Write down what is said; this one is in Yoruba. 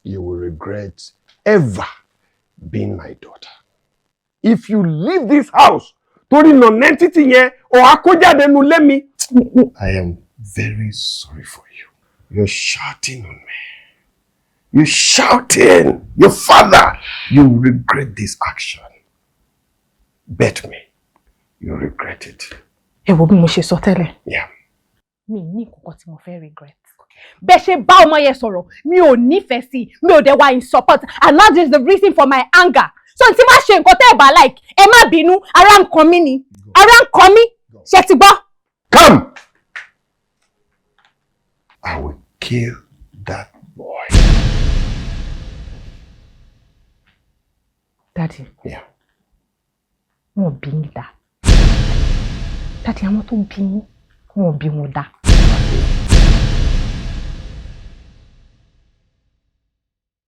you will regret ever being my daughter. If you leave this house, Tori non-entity here, or Akojade nu let me. I am very sorry for you. You're shouting on me. You're shouting. Your father, you regret this action. Bet me, you regret it. Yeah. Me ní koko tí mo fẹ́ regret. Bẹ́ ṣe bá ọmọ yẹn sọ̀rọ̀, mi ò nífẹ̀ẹ́ sí, mi ò dẹ̀ wá in support, and that is the reason for my anger. So tí má ṣe nǹkan tẹ́ ẹ bá like, ẹ má bínú, ara ń kan mí ni, ara ń kan mí, ṣé ti gbọ́? Come! I will kill that boy. Daddy. Yeah. Wọ́n bí mi dá. Daddy, àwọn tó bí mi, wọ́n bí wọn dá.